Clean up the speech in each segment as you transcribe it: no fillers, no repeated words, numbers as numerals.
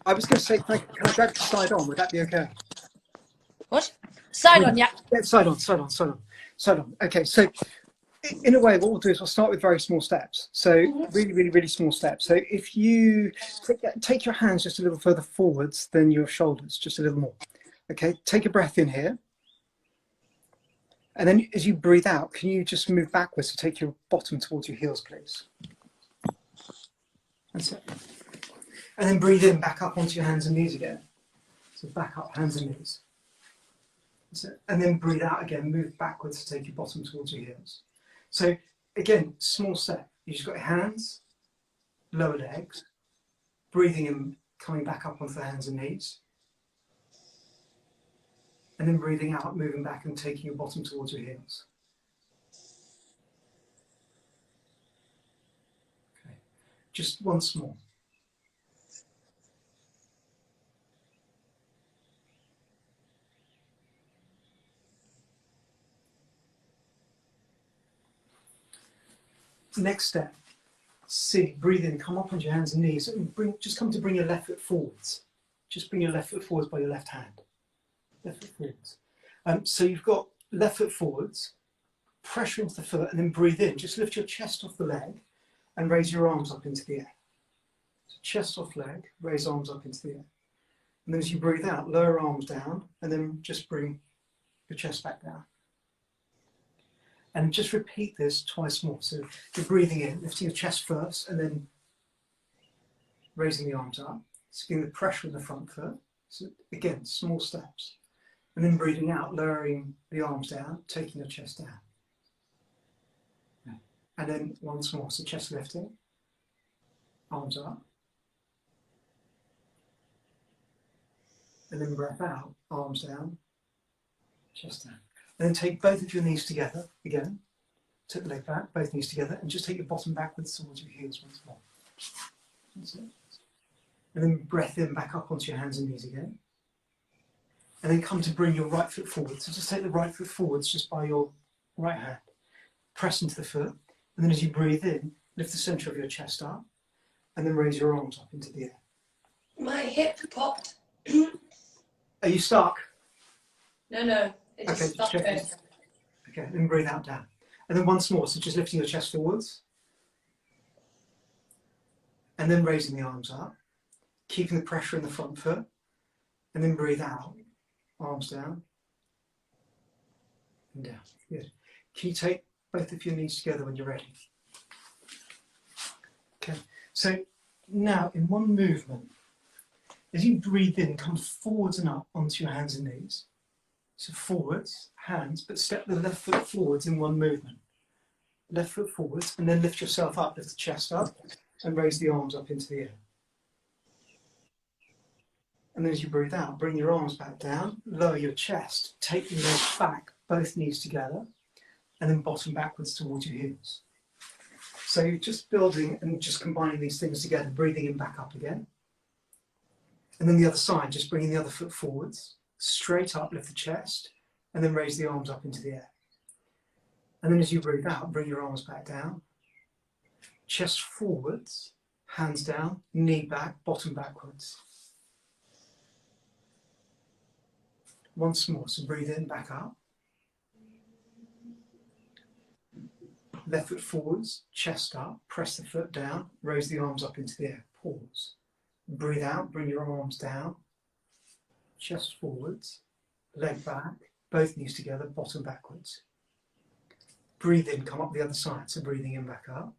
I was going to say, can I drag the side on? Would that be okay? What? Side on, yeah. Yeah, side on. Okay, so in a way, what we'll do is we'll start with very small steps. So really small steps. So if you take your hands just a little further forwards than your shoulders, just a little more. Okay, take a breath in here. And then as you breathe out, can you just move backwards to take your bottom towards your heels, please? That's it. And then breathe in, back up onto your hands and knees again. So back up, hands and knees. That's it. And then breathe out again, move backwards to take your bottom towards your heels. So again, small step. You just got your hands, lower legs, breathing in, coming back up onto the hands and knees. And then breathing out, moving back and taking your bottom towards your heels. Okay. Just once more. Next step, see, breathe in, come up onto your hands and knees, and just come to bring your left foot forwards. Just bring your left foot forwards by your left hand. Left foot forwards. So you've got left foot forwards, pressure into the foot, and then breathe in. Just lift your chest off the leg and raise your arms up into the air. So chest off leg, raise arms up into the air. And then as you breathe out, lower arms down, and then just bring your chest back down. And just repeat this twice more. So you're breathing in, lifting your chest first, and then raising the arms up. So getting the pressure in the front foot. So again, small steps. And then breathing out, lowering the arms down, taking your chest down. And then once more, so chest lifting, arms up. And then breath out, arms down, chest down. And then take both of your knees together again. Take the leg back, both knees together, and just take your bottom backwards towards your heels once more. That's it. And then breath in, back up onto your hands and knees again. And then come to bring your right foot forward. So just take the right foot forwards just by your right hand. Press into the foot. And then as you breathe in, lift the centre of your chest up. And then raise your arms up into the air. My hip popped. Are you stuck? No. It just stopped. Okay, then breathe out down. And then once more, so just lifting your chest forwards. And then raising the arms up. Keeping the pressure in the front foot. And then breathe out. Arms down. And down. Good. Can you take both of your knees together when you're ready? Okay. So now in one movement, as you breathe in, come forwards and up onto your hands and knees. So forwards, hands, but step the left foot forwards in one movement. Left foot forwards, and then lift yourself up, lift the chest up, and raise the arms up into the air. And then as you breathe out, bring your arms back down, lower your chest, take your legs back, both knees together, and then bottom backwards towards your heels. So you're just building and just combining these things together, breathing in, back up again. And then the other side, just bringing the other foot forwards, straight up, lift the chest, and then raise the arms up into the air. And then as you breathe out, bring your arms back down, chest forwards, hands down, knee back, bottom backwards. Once more, so breathe in, back up. Left foot forwards, chest up, press the foot down, raise the arms up into the air, pause. Breathe out, bring your arms down, chest forwards, leg back, both knees together, bottom backwards. Breathe in, come up the other side, so breathing in, back up.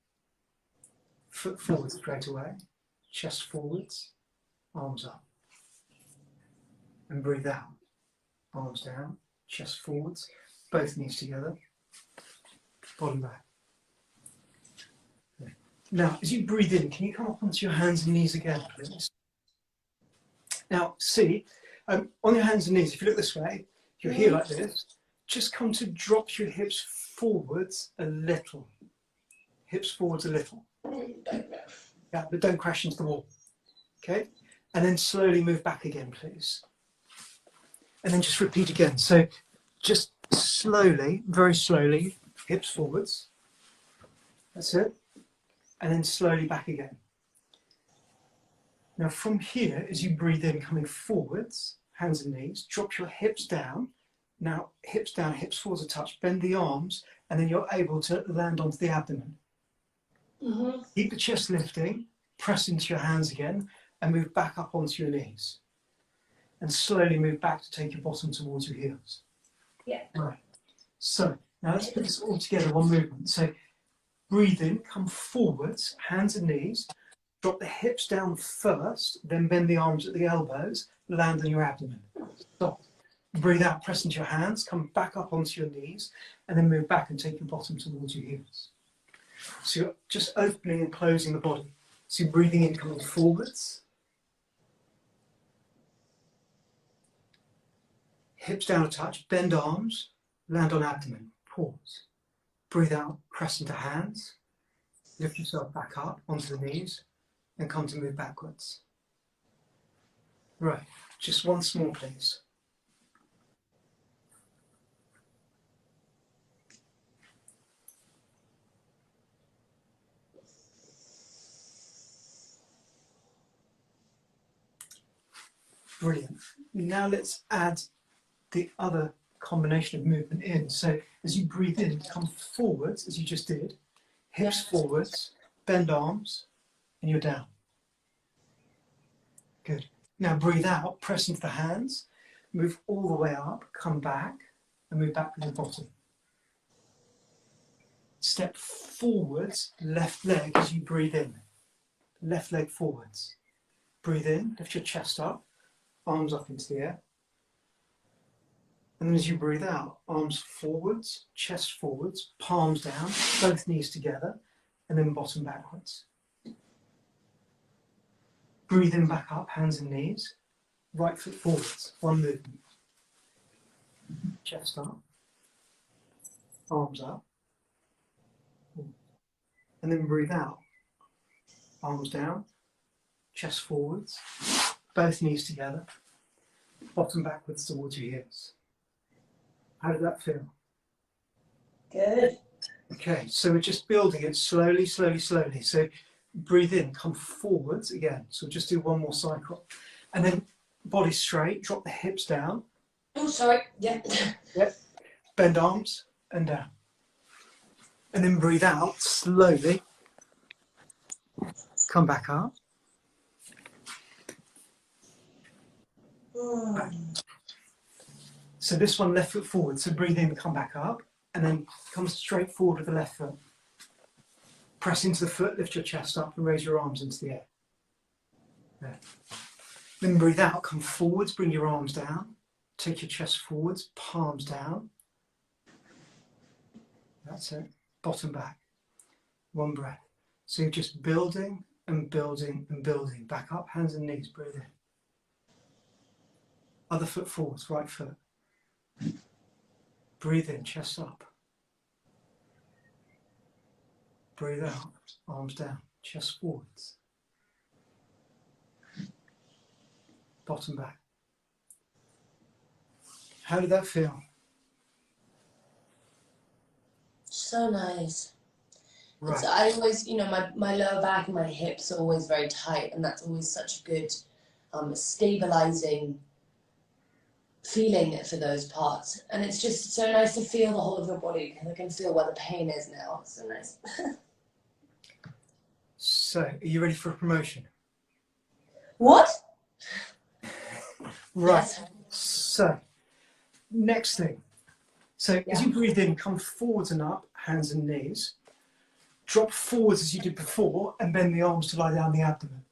Foot forwards straight away, chest forwards, arms up. And breathe out, arms down, chest forwards, both knees together, bottom back. Now, as you breathe in, can you come up onto your hands and knees again, please? Now, see, on your hands and knees, if you look this way, if you're here like this, just come to drop your hips forwards a little. Hips forwards a little. Yeah, but don't crash into the wall. Okay? And then slowly move back again, please. And then just repeat again. So just slowly, very slowly, hips forwards. That's it. And then slowly back again. Now from here, as you breathe in, coming forwards, hands and knees, drop your hips down. Now hips down, hips forwards a touch, bend the arms, and then you're able to land onto the abdomen. Keep the chest lifting, press into your hands again, and move back up onto your knees. And slowly move back to take your bottom towards your heels. Yeah. Right. So now let's put this all together, one movement. So breathe in, come forwards, hands and knees, drop the hips down first, then bend the arms at the elbows, land on your abdomen. Stop. Breathe out, press into your hands, come back up onto your knees, and then move back and take your bottom towards your heels. So you're just opening and closing the body. So you're breathing in, coming forwards. Hips down a touch, bend arms, land on abdomen, pause. Breathe out, press into hands, lift yourself back up onto the knees, and come to move backwards. Right, just once more, please. Brilliant. Now let's add the other combination of movement in. So as you breathe in, come forwards, as you just did, hips forwards, bend arms, and you're down. Good. Now breathe out, press into the hands, move all the way up, come back, and move back to the bottom. Step forwards, left leg as you breathe in. Left leg forwards. Breathe in, lift your chest up, arms up into the air. And then as you breathe out, arms forwards, chest forwards, palms down, both knees together, and then bottom backwards. Breathe in, back up, hands and knees, right foot forwards, one movement. Chest up, arms up. And then breathe out, arms down, chest forwards, both knees together, bottom backwards towards your heels. How did that feel? Good. Okay, so we're just building it slowly, slowly, slowly. So breathe in, come forwards again. So just do one more cycle. And then body straight, drop the hips down. Oh, sorry. Yeah. Yep. Bend arms and down. And then breathe out slowly. Come back up. So this one, left foot forward. So breathe in, come back up. And then come straight forward with the left foot. Press into the foot, lift your chest up and raise your arms into the air. There. Then breathe out, come forwards, bring your arms down. Take your chest forwards, palms down. That's it. Bottom back. One breath. So you're just building and building and building. Back up, hands and knees, breathe in. Other foot forwards, right foot. Breathe in, chest up. Breathe out, arms down, chest forwards. Bottom back. How did that feel? So nice. Right. I always, my lower back and my hips are always very tight, and that's always such a good stabilizing feeling for those parts. And it's just so nice to feel the whole of your body, because I can feel where the pain is now. It's so nice. So, are you ready for a promotion? What? Right. Yes. So, next thing. So, as you breathe in, come forwards and up, hands and knees. Drop forwards as you did before, and bend the arms to lie down the abdomen.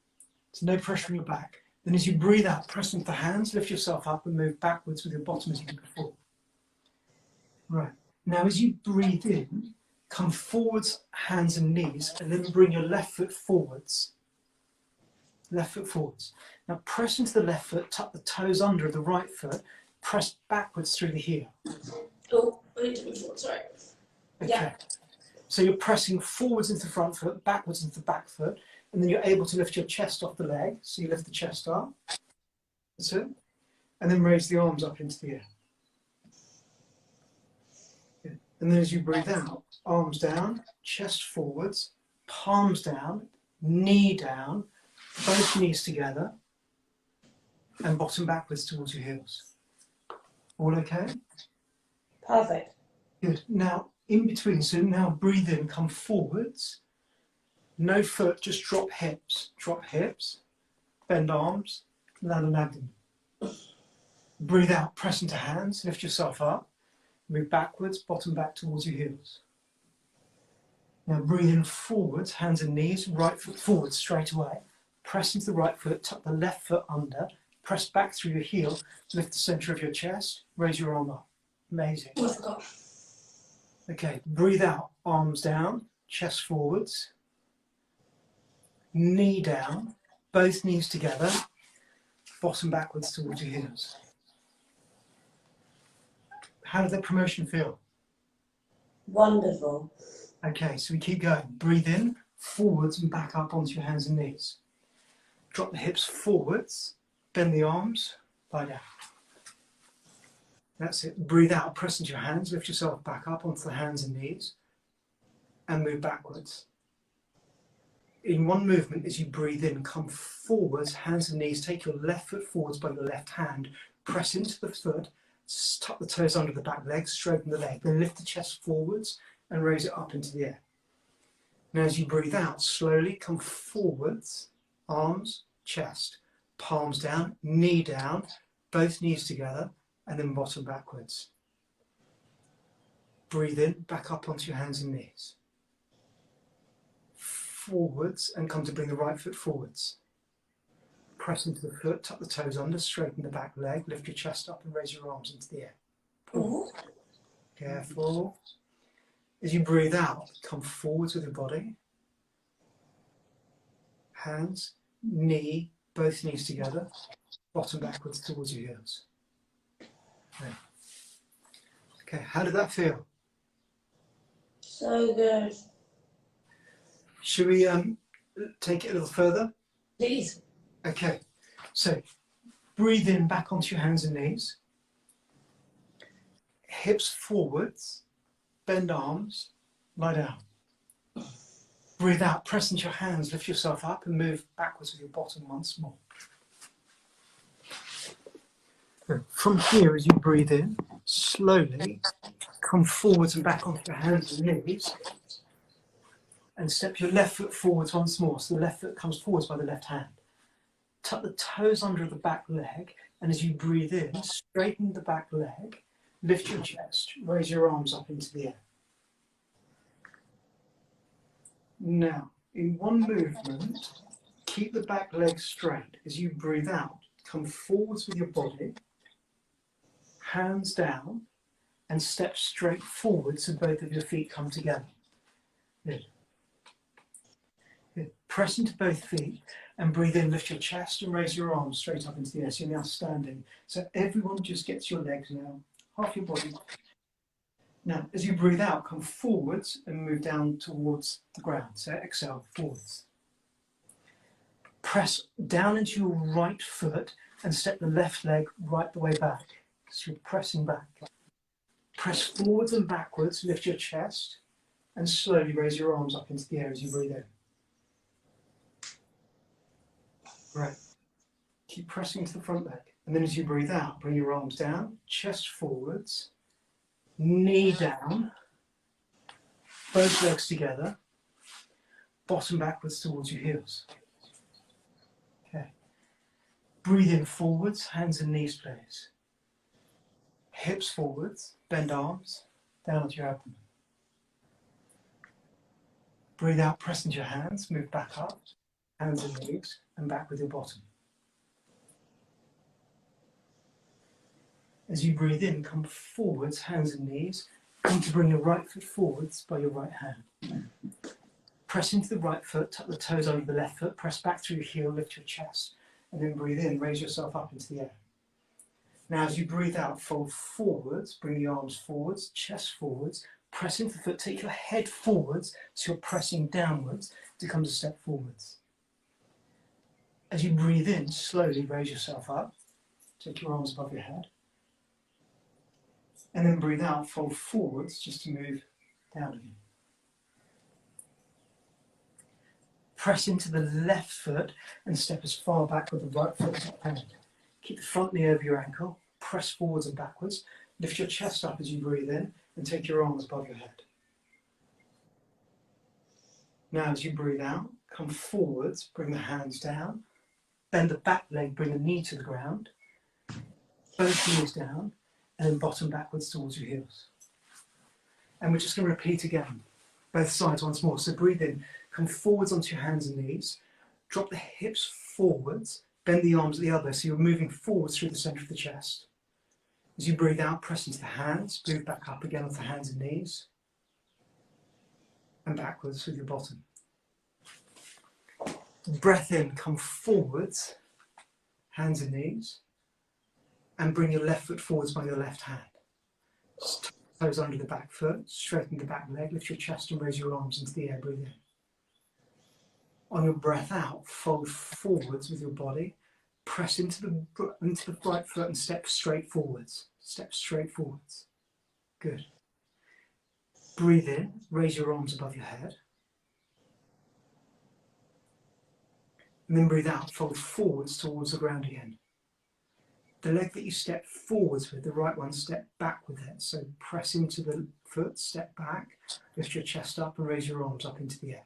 So no pressure on your back. Then as you breathe out, press into the hands, lift yourself up and move backwards with your bottom as you did before. Right. Now as you breathe in, come forwards, hands and knees, and then bring your left foot forwards. Left foot forwards. Now press into the left foot, tuck the toes under the right foot, press backwards through the heel. Oh, I need to move forward, sorry. Okay. Yeah. So you're pressing forwards into the front foot, backwards into the back foot, and then you're able to lift your chest off the leg. So you lift the chest up. That's it. And then raise the arms up into the air. Good. And then as you breathe out, arms down, chest forwards, palms down, knee down, both knees together, and bottom backwards towards your heels. All okay? Perfect. Good. Now, in between, so now breathe in, come forwards. No foot, just drop hips. Drop hips, bend arms, land on abdomen. Breathe out, press into hands, lift yourself up. Move backwards, bottom back towards your heels. Now breathe in forwards, hands and knees, right foot forward straight away. Press into the right foot, tuck the left foot under, press back through your heel, lift the centre of your chest, raise your arm up. Amazing. Oh, I forgot. Okay, breathe out, arms down, chest forwards, knee down, both knees together, bottom backwards towards your heels. How did that promotion feel? Wonderful. Okay, so we keep going. Breathe in, forwards and back up onto your hands and knees. Drop the hips forwards, bend the arms, lie down. That's it. Breathe out, press into your hands, lift yourself back up onto the hands and knees, and move backwards. In one movement, as you breathe in, come forwards, hands and knees, take your left foot forwards by the left hand, press into the foot, tuck the toes under the back leg, straighten the leg, then lift the chest forwards and raise it up into the air. Now as you breathe out, slowly come forwards, arms, chest, palms down, knee down, both knees together, and then bottom backwards. Breathe in, back up onto your hands and knees. Forwards, and come to bring the right foot forwards. Press into the foot, tuck the toes under, straighten the back leg, lift your chest up and raise your arms into the air. Pull. Careful. As you breathe out, come forwards with your body. Hands, knee, both knees together, bottom backwards towards your heels. Okay, how did that feel? So good. Should we take it a little further? Please. Okay, so breathe in back onto your hands and knees. Hips forwards, bend arms, lie down. Breathe out, press into your hands, lift yourself up and move backwards with your bottom once more. From here, as you breathe in, slowly come forwards and back onto your hands and knees and step your left foot forwards once more. So the left foot comes forwards by the left hand. Tuck the toes under the back leg, and as you breathe in, straighten the back leg, lift your chest, raise your arms up into the air. Now, in one movement, keep the back leg straight. As you breathe out, come forwards with your body, hands down, and step straight forward so both of your feet come together. Good. Good. Press into both feet and breathe in, lift your chest and raise your arms straight up into the air. So you're now standing. So everyone just gets your legs now, half your body. Now, as you breathe out, come forwards and move down towards the ground. So exhale, forwards. Press down into your right foot and step the left leg right the way back. So you're pressing back. Press forwards and backwards, lift your chest, and slowly raise your arms up into the air as you breathe in. Right. Keep pressing to the front leg. And then as you breathe out, bring your arms down, chest forwards, knee down, both legs together, bottom backwards towards your heels. Okay. Breathe in forwards, hands and knees please. Hips forwards, bend arms, down onto your abdomen. Breathe out, press into your hands, move back up, hands and knees, and back with your bottom. As you breathe in, come forwards, hands and knees. Come to bring your right foot forwards by your right hand. Press into the right foot, tuck the toes under the left foot, press back through your heel, lift your chest, and then breathe in, raise yourself up into the air. Now as you breathe out, fold forwards, bring the arms forwards, chest forwards, press into the foot, take your head forwards, so you're pressing downwards to come to step forwards. As you breathe in, slowly raise yourself up, take your arms above your head, and then breathe out, fold forwards just to move down again. press into the left foot and step as far back with the right foot as you can. Keep the front knee over your ankle, press forwards and backwards, lift your chest up as you breathe in and take your arms above your head. Now as you breathe out, come forwards, bring the hands down, bend the back leg, bring the knee to the ground, both knees down, and then bottom backwards towards your heels. And we're just going to repeat again, both sides once more. So breathe in, come forwards onto your hands and knees, drop the hips forwards, bend the arms at the elbow, so you're moving forwards through the centre of the chest. As you breathe out, press into the hands, move back up again onto the hands and knees, and backwards with your bottom. Breath in, come forwards, hands and knees, and bring your left foot forwards by your left hand. Just toes under the back foot, straighten the back leg, lift your chest and raise your arms into the air, breathe in. On your breath out, fold forwards with your body, press into the right foot and step straight forwards. Step straight forwards. Good. Breathe in, raise your arms above your head. And then breathe out, fold forwards towards the ground again. The leg that you step forwards with, the right one, step back with it. So press into the foot, step back, lift your chest up and raise your arms up into the air.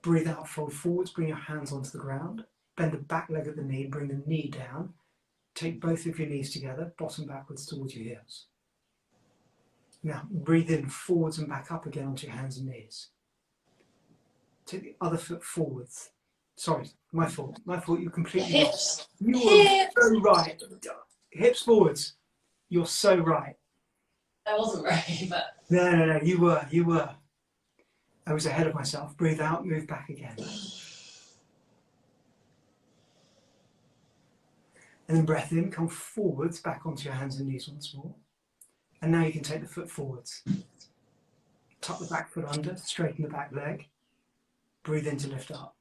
Breathe out, fold forwards, bring your hands onto the ground. Bend the back leg at the knee, bring the knee down. Take both of your knees together, bottom backwards towards your heels. Now breathe in, forwards and back up again onto your hands and knees. Take the other foot forwards. Sorry, my fault, you completely Hips. You were so right. Hips forwards. You're so right. I wasn't right, but... No, you were. I was ahead of myself. Breathe out, move back again. And then breath in, come forwards, back onto your hands and knees once more. And now you can take the foot forwards. Tuck the back foot under, straighten the back leg. Breathe in to lift up.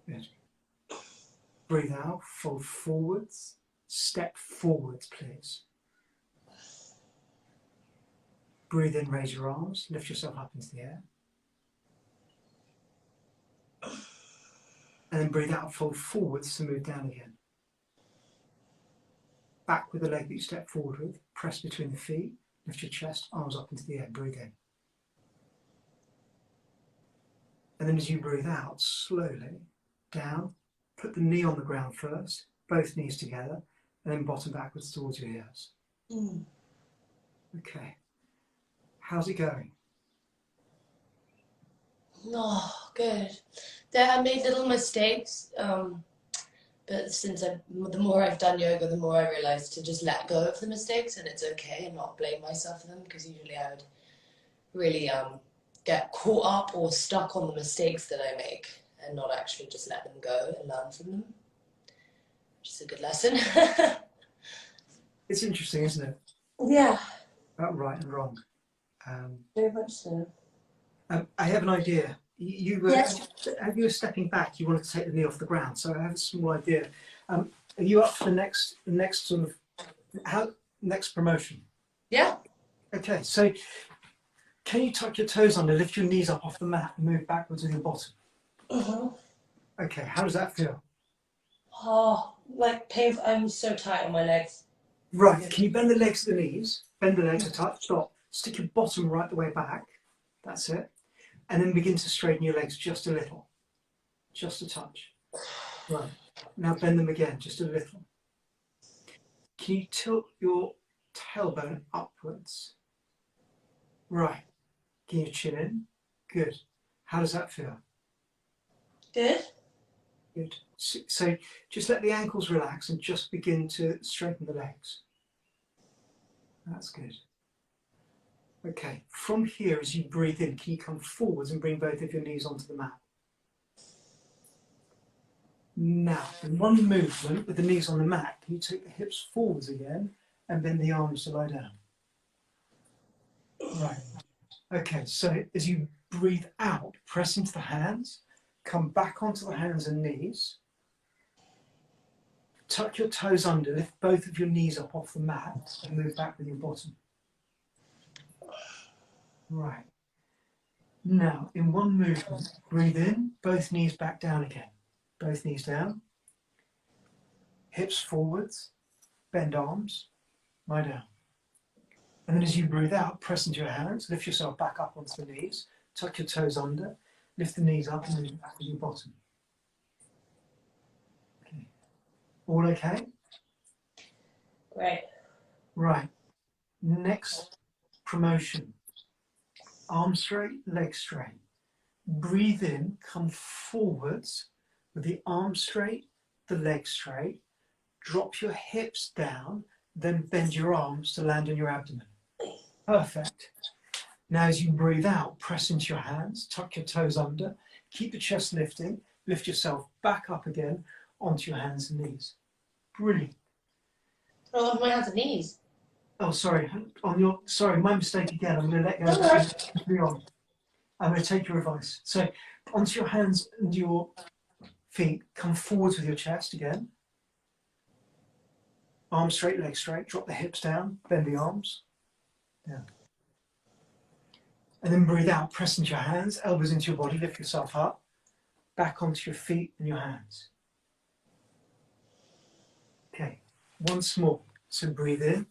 Good. Breathe out, fold forwards, step forwards, please. Breathe in, raise your arms, lift yourself up into the air. And then breathe out, fold forwards to move down again. Back with the leg that you step forward with, press between the feet, lift your chest, arms up into the air, breathe in. And then as you breathe out, slowly down, put the knee on the ground first, both knees together, and then bottom backwards towards your ears. Okay. How's it going? Oh, good. I made little mistakes, but the more I've done yoga, the more I realised to just let go of the mistakes, and it's okay, and not blame myself for them, because usually I would really get caught up or stuck on the mistakes that I make, and not actually just let them go and learn from them, which is a good lesson. It's interesting, isn't it? Yeah. About right and wrong. Very much so. I have an idea. Yes. As you were stepping back, you wanted to take the knee off the ground. So I have a small idea. Are you up for the next sort of next promotion? Yeah. Okay. So can you tuck your toes under, lift your knees up off the mat, and move backwards with your bottom? Okay. How does that feel? Oh, like painful. I'm so tight on my legs. Right. Can you bend the legs to the knees? Bend the legs a touch. Stop. Stick your bottom right the way back. That's it. And then begin to straighten your legs just a little. Just a touch. Right. Now bend them again, just a little. Can you tilt your tailbone upwards? Right. Can you chin in? Good. How does that feel? Good. Good. So just let the ankles relax and just begin to straighten the legs. That's good. Okay, from here as you breathe in, can you come forwards and bring both of your knees onto the mat? Now, in one movement with the knees on the mat, can you take the hips forwards again and bend the arms to lie down? Right. Okay, so as you breathe out, press into the hands, come back onto the hands and knees, tuck your toes under, lift both of your knees up off the mat and move back with your bottom. Right. Now, in one movement, breathe in, both knees back down again. Both knees down, hips forwards, bend arms, lie down. And then as you breathe out, press into your hands, lift yourself back up onto the knees, tuck your toes under, lift the knees up and move back with your bottom. Okay. All okay? Great. Right. Next promotion. Arms straight, legs straight. Breathe in, come forwards with the arms straight, the legs straight. Drop your hips down, then bend your arms to land on your abdomen. Perfect. Now as you breathe out, press into your hands, tuck your toes under, keep the chest lifting, lift yourself back up again onto your hands and knees. Brilliant. Oh, on my hands and knees. Oh, sorry, sorry, my mistake again. I'm going to let go of I'm going to take your advice. So onto your hands and your feet, come forwards with your chest again. Arms straight, legs straight, drop the hips down, bend the arms. Down. And then breathe out, press into your hands, elbows into your body, lift yourself up, back onto your feet and your hands. Okay, once more. So breathe in,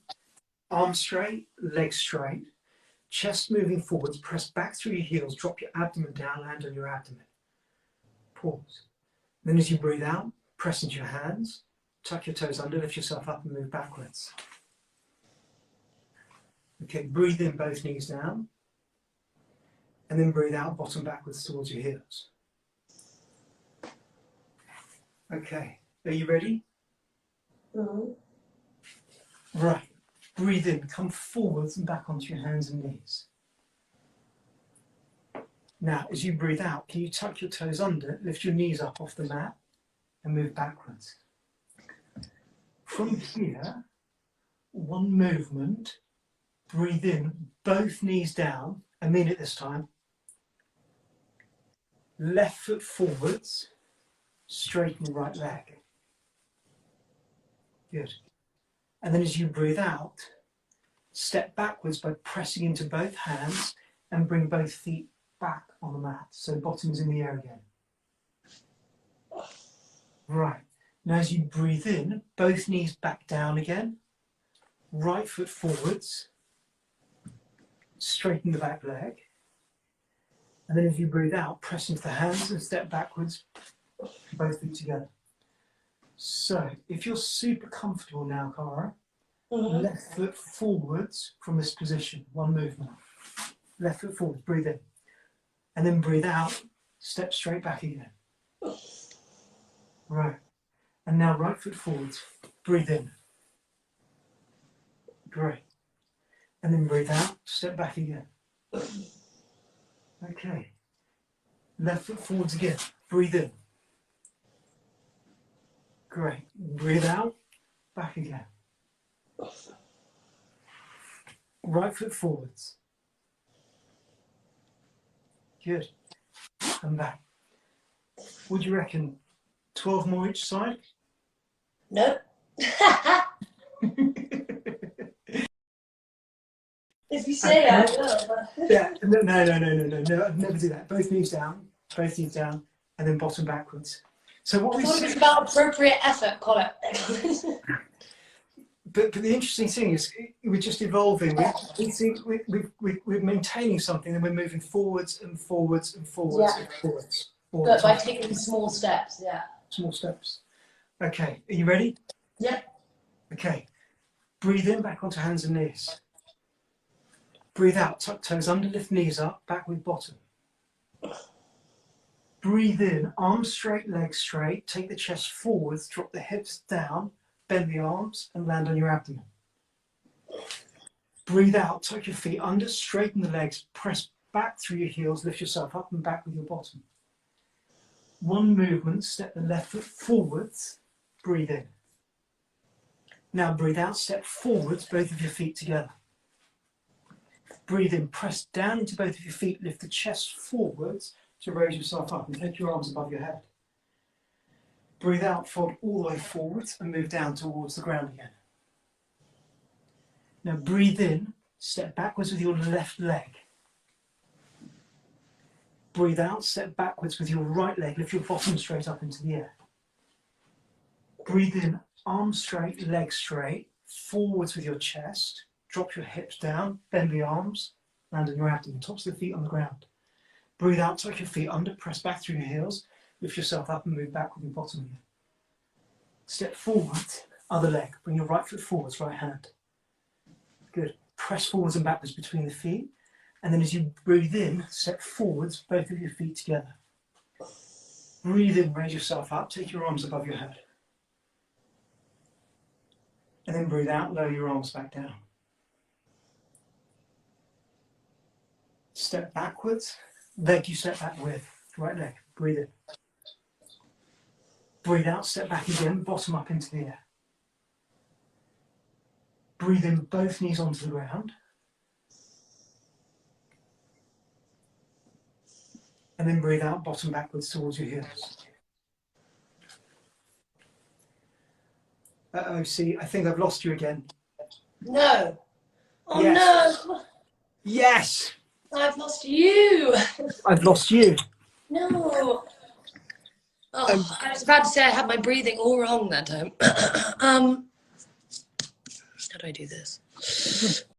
arms straight, legs straight, chest moving forwards, press back through your heels, drop your abdomen down, land on your abdomen. Pause. Then as you breathe out, press into your hands, tuck your toes under, lift yourself up and move backwards. Okay, breathe in, both knees down. And then breathe out, bottom backwards towards your heels. Okay, are you ready? Mm-hmm. Right, breathe in, come forwards and back onto your hands and knees. Now, as you breathe out, can you tuck your toes under, lift your knees up off the mat and move backwards. From here, one movement, breathe in, both knees down, I mean it this time. Left foot forwards, straighten the right leg. Good. And then as you breathe out, step backwards by pressing into both hands and bring both feet back on the mat. So bottom is in the air again. Right. Now as you breathe in, both knees back down again. Right foot forwards. Straighten the back leg. And then as you breathe out, press into the hands and step backwards, both feet together. So if you're super comfortable now, Cara, left foot forwards from this position, one movement. Left foot forwards, breathe in. And then breathe out, step straight back again. Right. And now right foot forwards, breathe in. Great. And then breathe out, step back again. Okay. Left foot forwards again, breathe in. Great. Breathe out, back again. Right foot forwards. Good. And back. What do you reckon? 12 more each side? Nope. If you say I will. But... Yeah, no, I'd never do that. Both knees down, and then bottom backwards. So what I we thought see, it was about appropriate effort, Colin. but the interesting thing is, we're just evolving. We're maintaining something, and we're moving forwards and forwards and forwards and forwards. But by taking small steps, yeah. Small steps. Okay, are you ready? Yep. Okay, breathe in, back onto hands and knees. Breathe out, tuck toes under, lift knees up, back with bottom. Breathe in, arms straight, legs straight, take the chest forwards, drop the hips down, bend the arms and land on your abdomen. Breathe out, tuck your feet under, straighten the legs, press back through your heels, lift yourself up and back with your bottom. One movement, step the left foot forwards, breathe in. Now breathe out, step forwards, both of your feet together. Breathe in, press down into both of your feet, lift the chest forwards to raise yourself up and take your arms above your head. Breathe out, fold all the way forwards and move down towards the ground again. Now breathe in, step backwards with your left leg. Breathe out, step backwards with your right leg, lift your bottom straight up into the air. Breathe in, arms straight, legs straight, forwards with your chest, drop your hips down, bend the arms, land on your abdomen, tops of the feet on the ground. Breathe out, tuck your feet under, press back through your heels, lift yourself up and move back with your bottom again. Step forward, other leg, bring your right foot forwards, right hand. Good. Press forwards and backwards between the feet. And then as you breathe in, step forwards, both of your feet together. Breathe in, raise yourself up, take your arms above your head. And then breathe out, lower your arms back down. Step backwards, leg you step back with, right leg, breathe in. Breathe out, step back again, bottom up into the air. Breathe in, both knees onto the ground. And then breathe out, bottom backwards towards your heels. Uh-oh, see, I think I've lost you again. No. Oh yes. no. Yes. I've lost you. I've lost you. No. Oh, I was about to say I had my breathing all wrong that time. How do I do this?